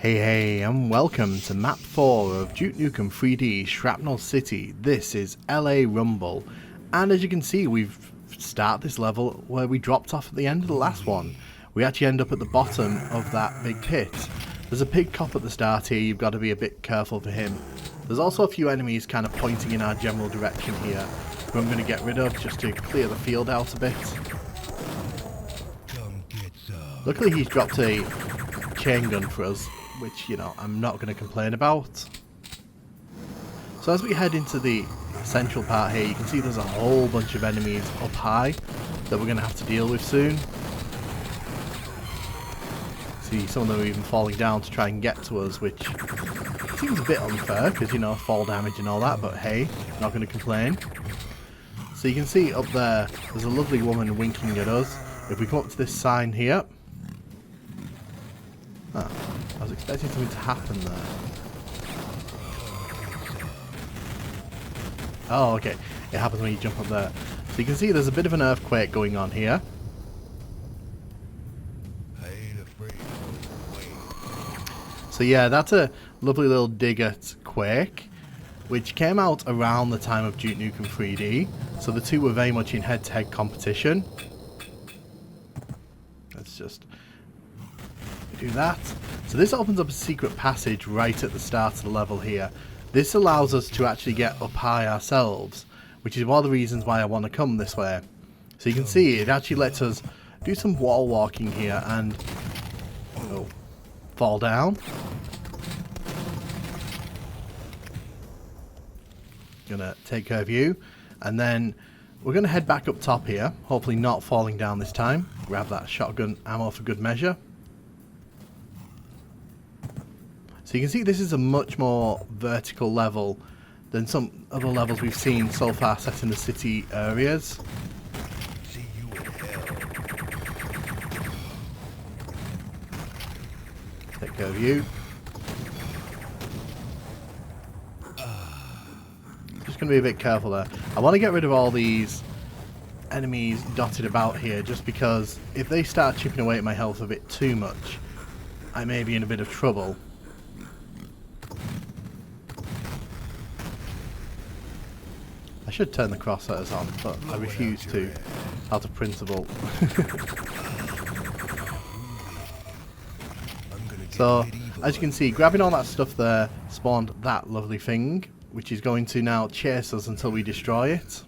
Hey, and welcome to map 4 of Duke Nukem 3D Shrapnel City. This is LA Rumble, and as you can see, we've started this level where we dropped off at the end of the last one. We actually end up at the bottom of that big pit. There's a pig cop at the start here, you've got to be a bit careful for him. There's also a few enemies kind of pointing in our general direction here, who I'm going to get rid of just to clear the field out a bit. Luckily he's dropped a chain gun for us, which, you know, I'm not going to complain about. So as we head into the central part here, you can see there's a whole bunch of enemies up high that we're going to have to deal with soon. See, some of them are even falling down to try and get to us, which seems a bit unfair because, you know, fall damage and all that, but hey, not going to complain. So you can see up there, there's a lovely woman winking at us. If we come up to this sign here... I was expecting something to happen there. Oh, okay. It happens when you jump up there. So you can see there's a bit of an earthquake going on here. So yeah, that's a lovely little dig at Quake, which came out around the time of Duke Nukem 3D. So the two were very much in head-to-head competition. Let's just do that. So this opens up a secret passage right at the start of the level here. This allows us to actually get up high ourselves, which is one of the reasons why I want to come this way. So you can see it actually lets us do some wall walking here and fall down. Gonna take care of you, and then we're gonna head back up top here, hopefully not falling down this time. Grab that shotgun ammo for good measure. So you can see this is a much more vertical level than some other levels we've seen so far set in the city areas. Take care of you. Just going to be a bit careful there. I want to get rid of all these enemies dotted about here, just because if they start chipping away at my health a bit too much, I may be in a bit of trouble. I should turn the crosshairs on, but I refuse to, out of principle. So, as you can see, grabbing all that stuff there spawned that lovely thing, which is going to now chase us until we destroy it.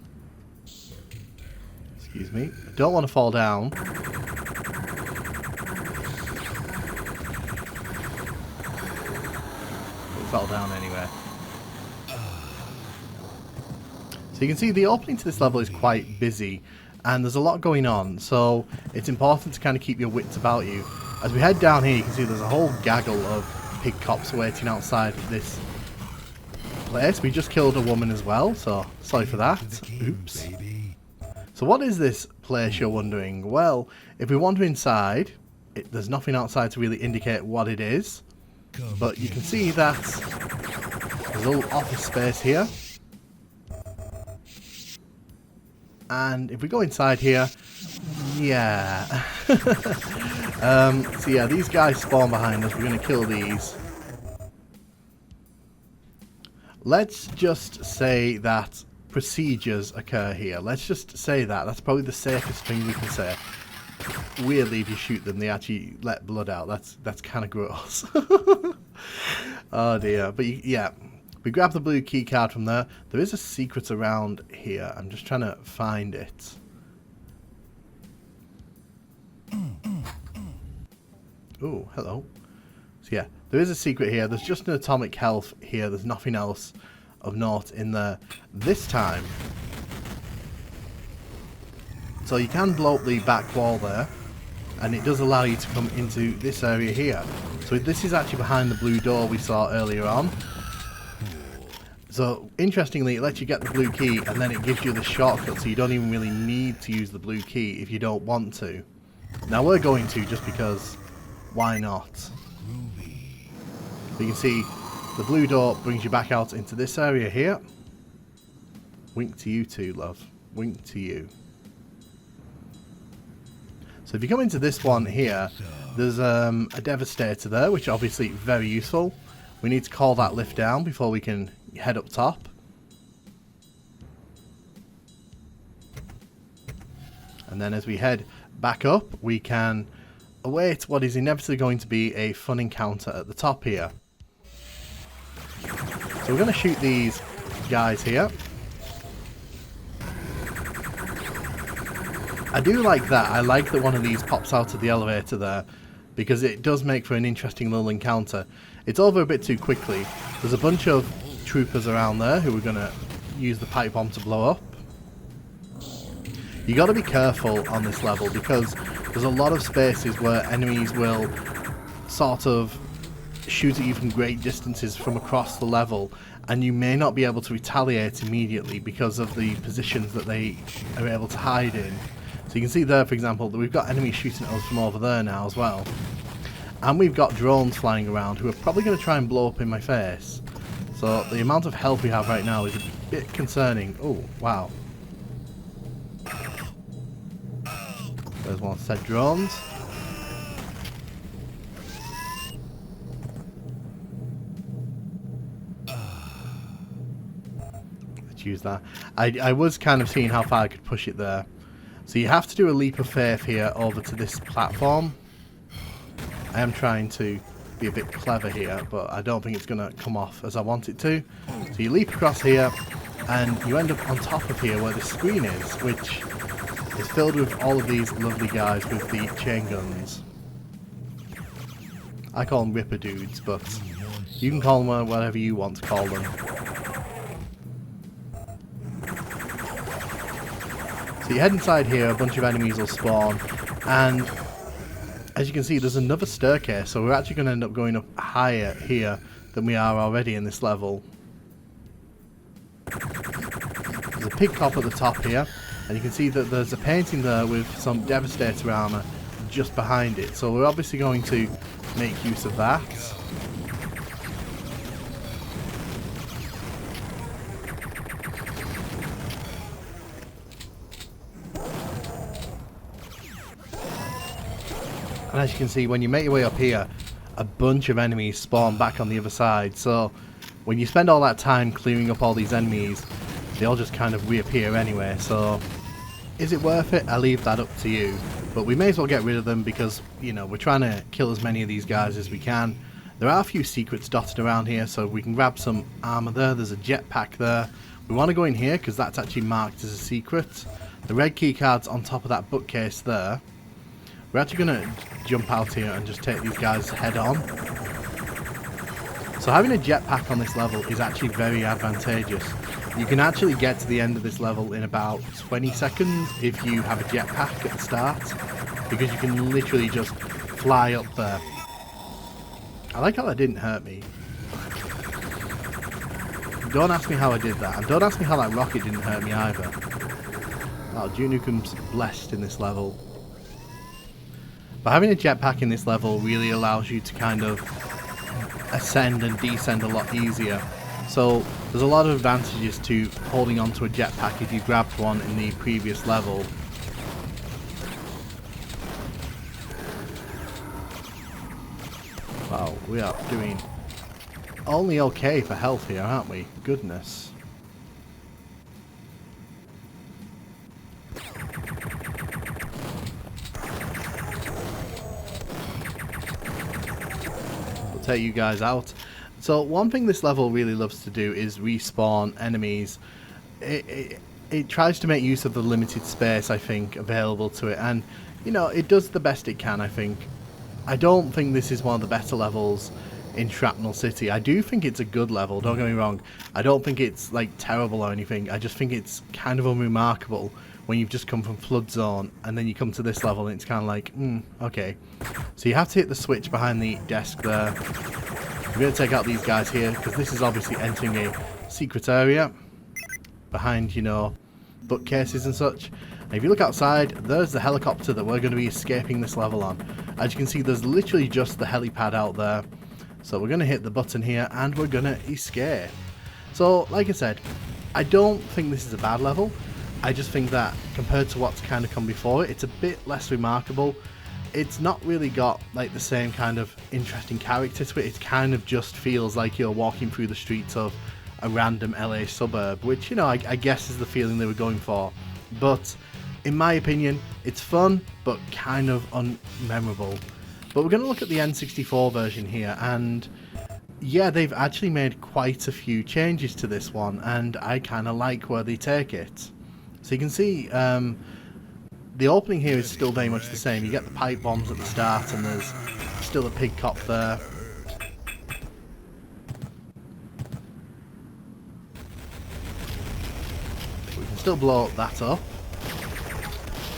Excuse me. I don't want to fall down. It fell down anyway. So you can see the opening to this level is quite busy and there's a lot going on, so it's important to kind of keep your wits about you. As we head down here, you can see there's a whole gaggle of pig cops waiting outside this place. We just killed a woman as well, so sorry for that. Oops. So what is this place, you're wondering? Well, if we wander inside, there's nothing outside to really indicate what it is, but you can see that there's a little office space here. And if we go inside here, yeah. So yeah, these guys spawn behind us. We're going to kill these. Let's just say that procedures occur here. Let's just say that. That's probably the safest thing we can say. Weirdly, if you shoot them, they actually let blood out. That's kind of gross. Oh dear. But yeah. We grab the blue key card from there. There is a secret around here. I'm just trying to find it. Oh, hello. So yeah, there is a secret here. There's just an atomic health here. There's nothing else of note in there this time. So you can blow up the back wall there, and it does allow you to come into this area here. So this is actually behind the blue door we saw earlier on. So, interestingly, it lets you get the blue key, and then it gives you the shortcut, so you don't even really need to use the blue key if you don't want to. Now, we're going to, just because, why not? So you can see, the blue door brings you back out into this area here. Wink to you too, love. Wink to you. So if you come into this one here, There's a Devastator there, which obviously very useful. We need to call that lift down before we can head up top. And then as we head back up, we can await what is inevitably going to be a fun encounter at the top here. So we're going to shoot these guys here. I do like that. I like that one of these pops out of the elevator there, because it does make for an interesting little encounter. It's over a bit too quickly. There's a bunch of troopers around there who are going to use the pipe bomb to blow up. You got to be careful on this level because there's a lot of spaces where enemies will sort of shoot at you from great distances from across the level, and you may not be able to retaliate immediately because of the positions that they are able to hide in. So you can see there, for example, that we've got enemies shooting at us from over there now as well. And we've got drones flying around who are probably going to try and blow up in my face. So the amount of health we have right now is a bit concerning. Oh, wow. There's one set drones. Let's use that. I was kind of seeing how far I could push it there. So you have to do a leap of faith here over to this platform. I am trying to be a bit clever here, but I don't think it's going to come off as I want it to. So you leap across here, and you end up on top of here where the screen is, which is filled with all of these lovely guys with the chain guns. I call them Ripper dudes, but you can call them whatever you want to call them. So you head inside here, a bunch of enemies will spawn, and as you can see there's another staircase, so we're actually going to end up going up higher here than we are already in this level. There's a pig cop at the top here, and you can see that there's a painting there with some Devastator armor just behind it, so we're obviously going to make use of that. And as you can see, when you make your way up here, a bunch of enemies spawn back on the other side. So when you spend all that time clearing up all these enemies, they all just kind of reappear anyway. So is it worth it? I leave that up to you. But we may as well get rid of them because, you know, we're trying to kill as many of these guys as we can. There are a few secrets dotted around here, so we can grab some armor there. There's a jetpack there. We want to go in here because that's actually marked as a secret. The red key card's on top of that bookcase there. We're actually going to jump out here and just take these guys head on. So having a jetpack on this level is actually very advantageous. You can actually get to the end of this level in about 20 seconds if you have a jetpack at the start, because you can literally just fly up there. I like how that didn't hurt me. Don't ask me how I did that, and don't ask me how that rocket didn't hurt me either. Oh, Duke Nukem's blessed in this level. But having a jetpack in this level really allows you to kind of ascend and descend a lot easier. So there's a lot of advantages to holding onto a jetpack if you grabbed one in the previous level. Wow, we are doing only okay for health here, aren't we? Goodness. Take you guys out. So one thing this level really loves to do is respawn enemies. It tries to make use of the limited space, I think, available to it, and you know, it does the best it can, I think. I don't think this is one of the better levels in Shrapnel City. I do think it's a good level, don't get me wrong. I don't think it's like terrible or anything. I just think it's kind of unremarkable when you've just come from Flood Zone and then you come to this level and it's kind of like, okay. So you have to hit the switch behind the desk there. We're going to take out these guys here because this is obviously entering a secret area behind, you know, bookcases and such. And if you look outside, there's the helicopter that we're going to be escaping this level on. As you can see, there's literally just the helipad out there. So we're going to hit the button here and we're going to escape. So, like I said, I don't think this is a bad level. I just think that compared to what's kind of come before it, it's a bit less remarkable. it's not really got like the same kind of interesting character to it. It kind of just feels like you're walking through the streets of a random LA suburb, which, you know, I guess is the feeling they were going for. But in my opinion, it's fun, but kind of unmemorable. But we're going to look at the N64 version here, and yeah, they've actually made quite a few changes to this one, and I kind of like where they take it. So you can see the opening here is still very much the same. You get the pipe bombs at the start, and there's still a pig cop there. We can still blow that up.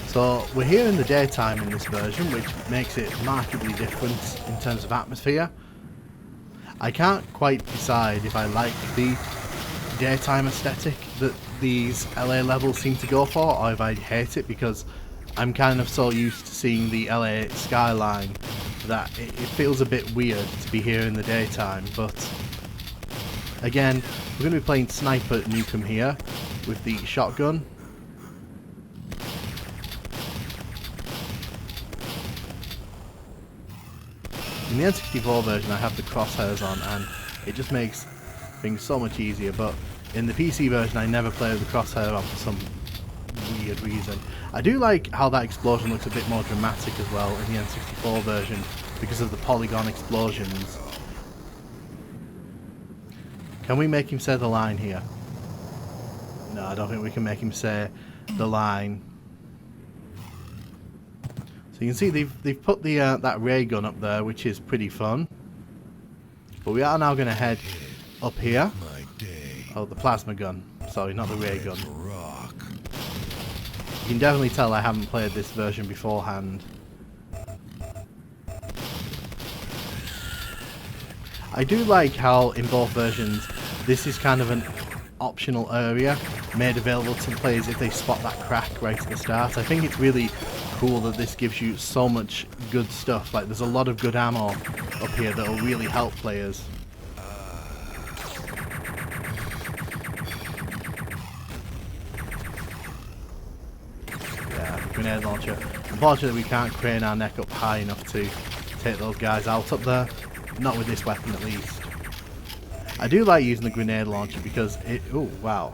So we're here in the daytime in this version, which makes it markedly different in terms of atmosphere. I can't quite decide if I like the daytime aesthetic that these LA levels seem to go for, or if I hate it, because I'm kind of so used to seeing the LA skyline that it feels a bit weird to be here in the daytime. But again, we're going to be playing Sniper Nukem here with the shotgun. In the N64 version I have the crosshairs on, and it just makes things so much easier, but in the PC version I never play with the crosshair on for some weird reason. I do like how that explosion looks a bit more dramatic as well in the N64 version because of the polygon explosions. Can we make him say the line here? No, I don't think we can make him say the line. So you can see they've put the that ray gun up there, which is pretty fun. But we are now going to head up here. Oh, the plasma gun. Sorry, not the ray gun. You can definitely tell I haven't played this version beforehand. I do like how in both versions this is kind of an optional area made available to players if they spot that crack right at the start. I think it's really cool that this gives you so much good stuff. Like, there's a lot of good ammo up here that will really help players. Yeah, grenade launcher. Unfortunately, we can't crane our neck up high enough to take those guys out up there. Not with this weapon, at least. I do like using the grenade launcher because it... Oh, wow.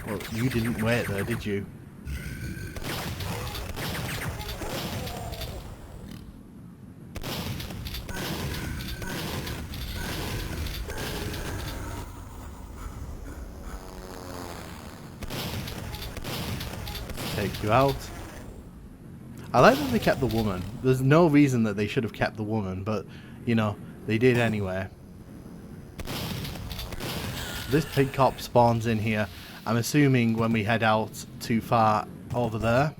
Well, you didn't wait there, did you? Take you out. I like that they kept the woman. There's no reason that they should have kept the woman, but, you know, they did anyway. This pig cop spawns in here. I'm assuming when we head out too far over there.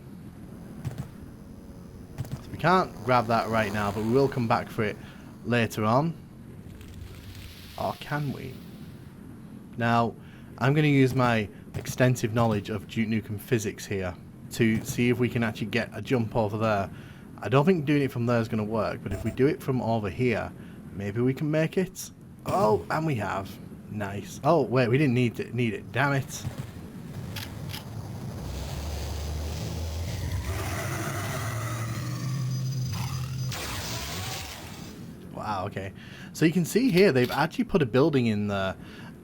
So we can't grab that right now, but we will come back for it later on. Or can we? Now, I'm going to use my extensive knowledge of Duke Nukem physics here to see if we can actually get a jump over there. I don't think doing it from there is going to work, but if we do it from over here, maybe we can make it. Oh, and we have. Nice. Oh, wait, we didn't need it. Damn it. Wow, okay. So you can see here, they've actually put a building in there.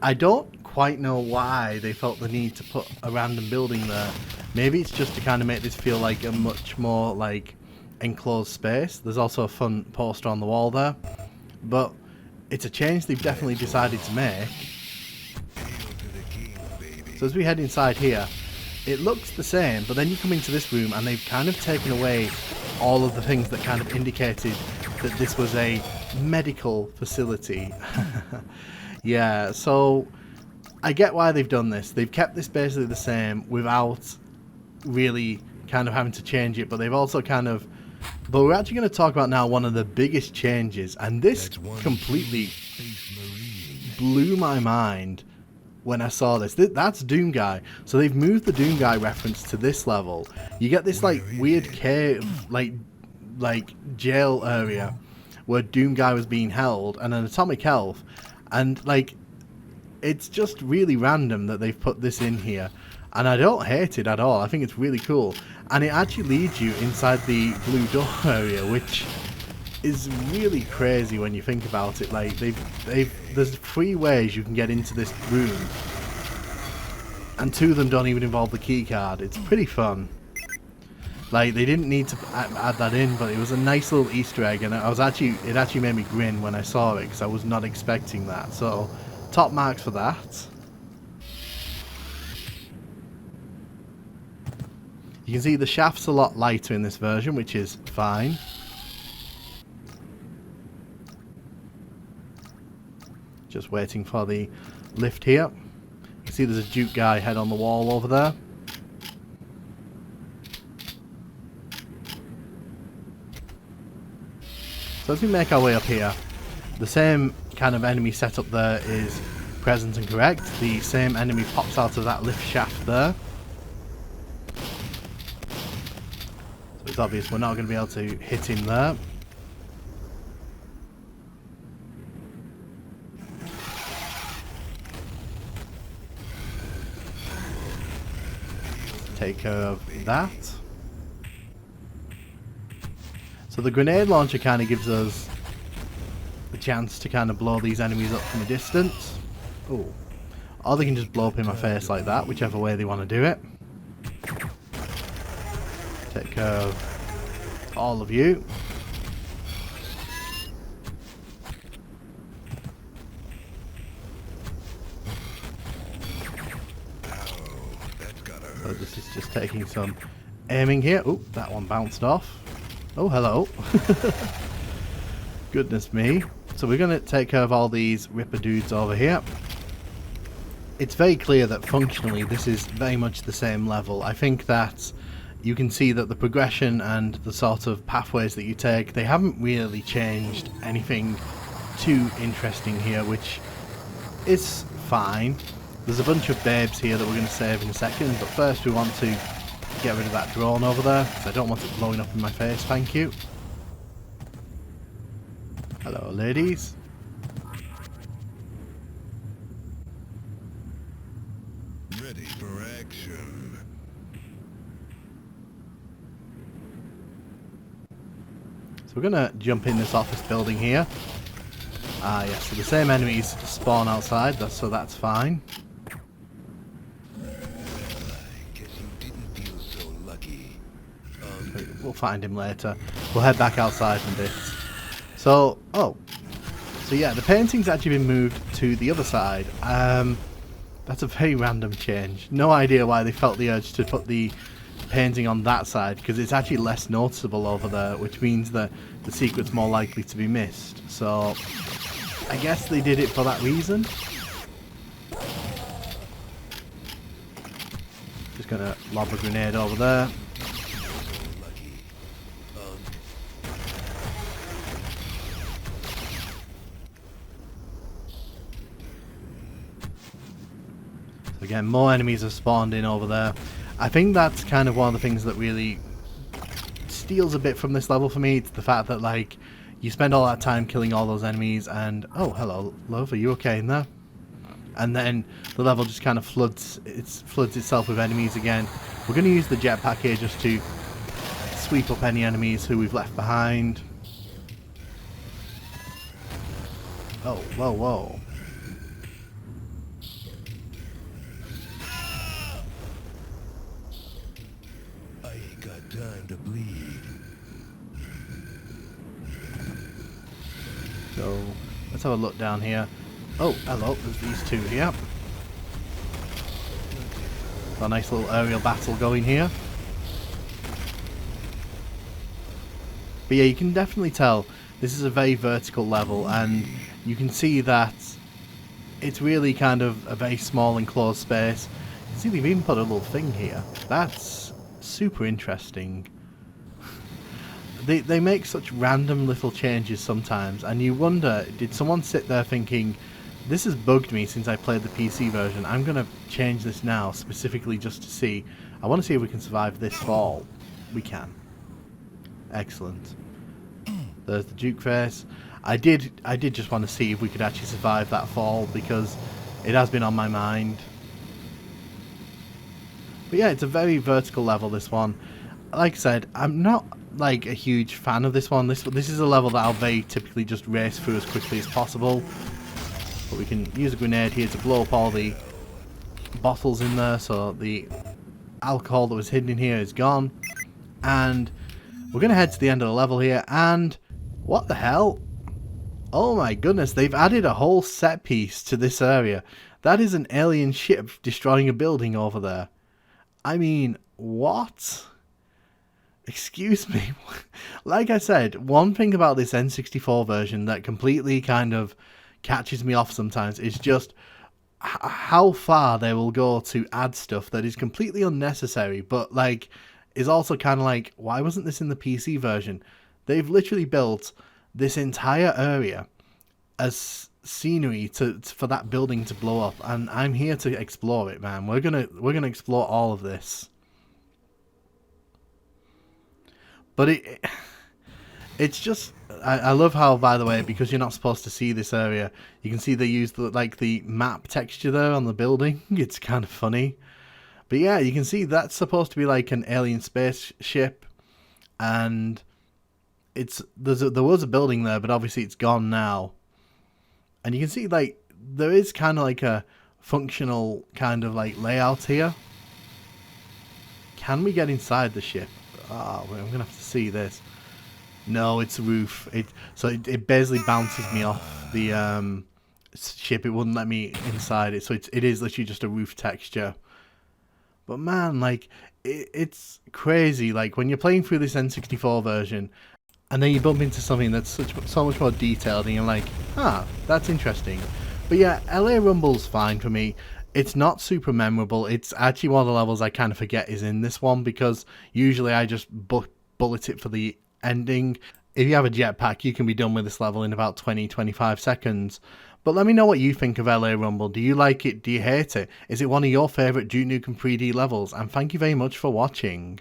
I don't quite know why they felt the need to put a random building there. Maybe it's just to kind of make this feel like a much more, like, enclosed space. There's also a fun poster on the wall there. But it's a change they've definitely decided to make. So as we head inside here, it looks the same, but then you come into this room and they've kind of taken away all of the things that kind of indicated that this was a medical facility. Yeah, so I get why they've done this. They've kept this basically the same without really kind of having to change it, but they've also kind of... But we're actually going to talk about now one of the biggest changes, and this completely blew my mind when I saw this. That's Doom Guy. So they've moved the Doom Guy reference to this level. You get this like weird cave, like jail area where Doom Guy was being held, and an atomic elf, and like it's just really random that they've put this in here. And I don't hate it at all. I think it's really cool. And it actually leads you inside the blue door area, which is really crazy when you think about it. Like, there's 3 ways you can get into this room. And 2 of them don't even involve the key card. It's pretty fun. Like, they didn't need to add that in, but it was a nice little Easter egg, and it actually made me grin when I saw it, because I was not expecting that. So, top marks for that. You can see the shaft's a lot lighter in this version, which is fine. Just waiting for the lift here. You can see there's a Duke guy head on the wall over there. So as we make our way up here, the same kind of enemy setup there is present and correct. The same enemy pops out of that lift shaft there. So it's obvious we're not going to be able to hit him there. Take care of that. So the grenade launcher kind of gives us the chance to kind of blow these enemies up from a distance. Oh, or they can just blow up in my face like that, whichever way they want to do it. Take care of all of you. So this is just taking some aiming here. Oh, that one bounced off. Oh, hello. Goodness me. So we're going to take care of all these Ripper dudes over here. It's very clear that functionally this is very much the same level. I think that you can see that the progression and the sort of pathways that you take, they haven't really changed anything too interesting here, which is fine. There's a bunch of babes here that we're going to save in a second, but first we want to get rid of that drone over there, because I don't want it blowing up in my face, thank you. Hello, ladies. Ready for action. So we're going to jump in this office building here. Ah, yes, so the same enemies spawn outside, so that's fine. We'll find him later. We'll head back outside in a bit. So, so yeah, the painting's actually been moved to the other side. That's a very random change. No idea why they felt the urge to put the painting on that side, because it's actually less noticeable over there, which means that the secret's more likely to be missed. So, I guess they did it for that reason. Just gonna lob a grenade over there. Again, more enemies have spawned in over there. I think that's kind of one of the things that really steals a bit from this level for me. It's the fact that, like, you spend all that time killing all those enemies and... Oh, hello, love, are you okay in there? And then the level just kind of floods itself with enemies again. We're going to use the jetpack here just to sweep up any enemies who we've left behind. Oh, whoa, whoa. Time to bleed. So let's have a look down here. Oh, hello, there's these two here. Got a nice little aerial battle going here. But yeah, you can definitely tell this is a very vertical level, and you can see that it's really kind of a very small enclosed space. You can see they've even put a little thing here. That's super interesting. They make such random little changes sometimes, and you wonder, did someone sit there thinking, this has bugged me since I played the PC version, I'm going to change this now specifically just to see. I want to see if we can survive this fall. We can. Excellent. There's the Duke face. I did just want to see if we could actually survive that fall, because it has been on my mind. But yeah, it's a very vertical level, this one. Like I said, I'm not like a huge fan of this one. This is a level that I'll very typically just race through as quickly as possible. But we can use a grenade here to blow up all the bottles in there, so the alcohol that was hidden in here is gone. And we're going to head to the end of the level here, and what the hell? Oh my goodness, they've added a whole set piece to this area. That is an alien ship destroying a building over there. I mean, what? Excuse me. Like I said, one thing about this N64 version that completely kind of catches me off sometimes is just how far they will go to add stuff that is completely unnecessary, but like is also kind of like, why wasn't this in the PC version? They've literally built this entire area as scenery for that building to blow up, and I'm here to explore it, man. We're gonna explore all of this. But it's just, I love how, by the way, because you're not supposed to see this area, you can see they use the map texture there on the building. It's kind of funny. But yeah, you can see that's supposed to be like an alien spaceship, and there was a building there, but obviously it's gone now. And you can see like there is kind of like a functional kind of like layout here. Can we get inside the ship? Oh, I'm gonna have to see this. No, it's a roof. It basically bounces me off the ship. It wouldn't let me inside it, so it is literally just a roof texture. But man, like it's crazy. Like when you're playing through this N64 version, and then you bump into something that's so much more detailed, and you're like, that's interesting. But yeah, LA Rumble's fine for me. It's not super memorable. It's actually one of the levels I kind of forget is in this one, because usually I just bullet it for the ending. If you have a jetpack, you can be done with this level in about 20-25 seconds. But let me know what you think of LA Rumble. Do you like it? Do you hate it? Is it one of your favourite Duke Nukem 3D levels? And thank you very much for watching.